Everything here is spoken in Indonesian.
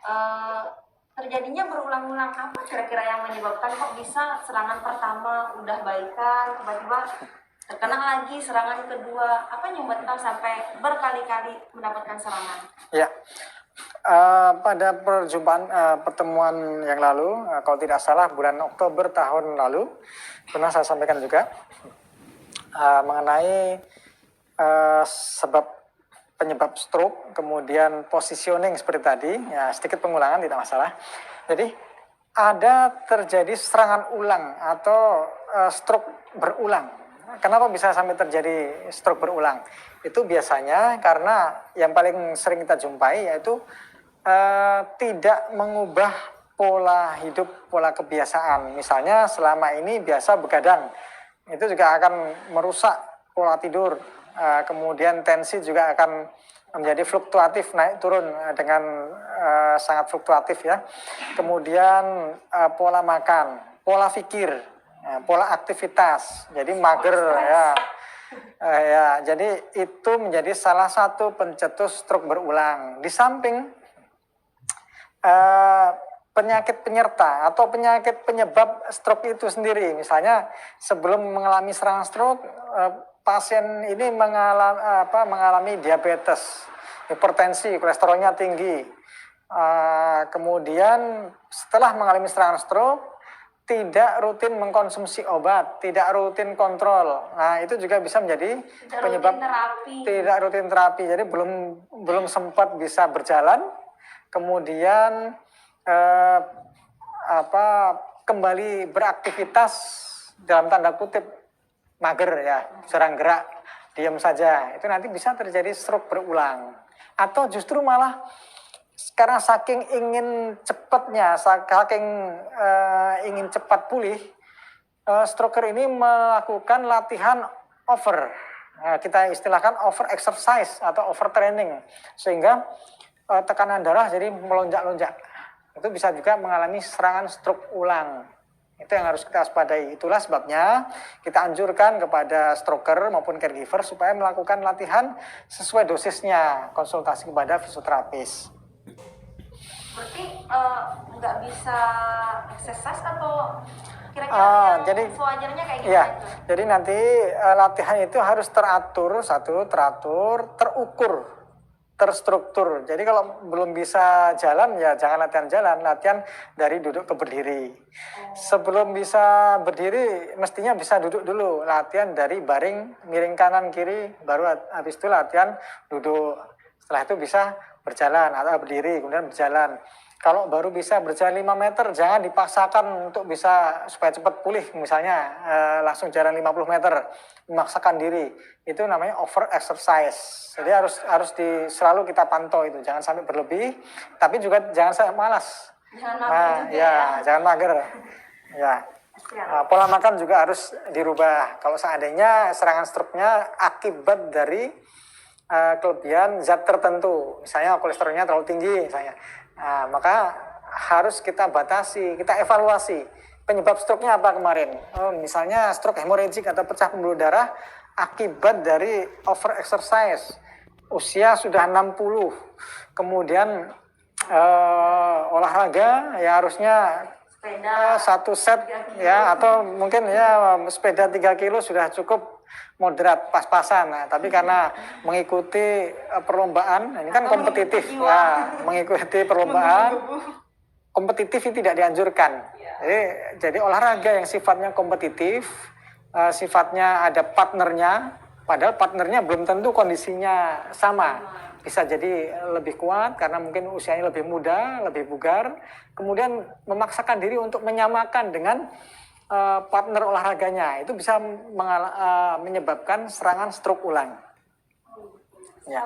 uh, terjadinya berulang-ulang. Apa kira-kira yang menyebabkan kok bisa serangan pertama udah baikan, tiba-tiba terkena lagi serangan kedua? Apa yang menyebabkan sampai berkali-kali mendapatkan serangan? Ya, pada pertemuan yang lalu, kalau tidak salah bulan Oktober tahun lalu, pernah saya sampaikan juga mengenai sebab penyebab stroke, kemudian positioning seperti tadi, ya sedikit pengulangan tidak masalah. Jadi ada terjadi serangan ulang atau stroke berulang. Kenapa bisa sampai terjadi stroke berulang? Itu biasanya karena yang paling sering kita jumpai yaitu tidak mengubah pola hidup, pola kebiasaan. Misalnya selama ini biasa begadang, itu juga akan merusak pola tidur. Kemudian tensi juga akan menjadi fluktuatif, naik turun dengan sangat fluktuatif ya. Kemudian pola makan, pola pikir, pola aktivitas, jadi mager ya. Ya, jadi itu menjadi salah satu pencetus stroke berulang. Di samping penyakit penyerta atau penyakit penyebab stroke itu sendiri, misalnya sebelum mengalami serangan stroke, pasien ini mengalami diabetes, hipertensi, kolesterolnya tinggi. Kemudian setelah mengalami serangan stroke, tidak rutin mengkonsumsi obat, tidak rutin kontrol. Nah, itu juga bisa menjadi penyebab tidak rutin terapi. Jadi belum sempat bisa berjalan. Kemudian kembali beraktivitas dalam tanda kutip mager ya, jarang gerak, diam saja. Itu nanti bisa terjadi stroke berulang. Atau justru malah karena saking ingin cepatnya, saking ingin cepat pulih, stroker ini melakukan latihan over. Kita istilahkan over exercise atau over training, sehingga tekanan darah jadi melonjak-lonjak. Itu bisa juga mengalami serangan stroke ulang. Itu yang harus kita waspadai. Itulah sebabnya kita anjurkan kepada stroker maupun caregiver supaya melakukan latihan sesuai dosisnya, konsultasi kepada fisioterapis. Berarti nggak bisa exercise atau kira-kira jadi sewajarnya kayak gimana? Ya, jadi nanti latihan itu harus teratur, terukur, terstruktur. Jadi kalau belum bisa jalan ya jangan latihan jalan, latihan dari duduk ke berdiri. Sebelum bisa berdiri mestinya bisa duduk dulu, latihan dari baring miring kanan kiri, baru habis itu latihan duduk. Setelah itu bisa berjalan atau berdiri kemudian berjalan. Kalau baru bisa berjalan 5 meter jangan dipaksakan untuk bisa supaya cepat pulih, misalnya langsung jalan 50 meter, memaksakan diri. Itu namanya over exercise. Jadi harus selalu kita pantau itu, jangan sampai berlebih, tapi juga jangan sampai malas. Jangan mager jangan mager. Ya. Pola makan juga harus dirubah. Kalau seandainya serangan stroke-nya akibat dari kelebihan zat tertentu, misalnya kolesterolnya terlalu tinggi misalnya, maka harus kita batasi, kita evaluasi penyebab stroke-nya apa kemarin. Misalnya stroke hemorragik atau pecah pembuluh darah akibat dari over exercise, usia sudah 60, kemudian olahraga ya harusnya satu set ya, atau mungkin ya sepeda 3 kilo sudah cukup moderat, pas-pasan. Nah, tapi karena mengikuti perlombaan, ini kan kompetitif ya, mengikuti perlombaan kompetitif ini tidak dianjurkan. Jadi olahraga yang sifatnya kompetitif, sifatnya ada partnernya, padahal partnernya belum tentu kondisinya sama. Bisa jadi lebih kuat karena mungkin usianya lebih muda, lebih bugar, kemudian memaksakan diri untuk menyamakan dengan partner olahraganya, itu bisa menyebabkan serangan stroke ulang. Ya.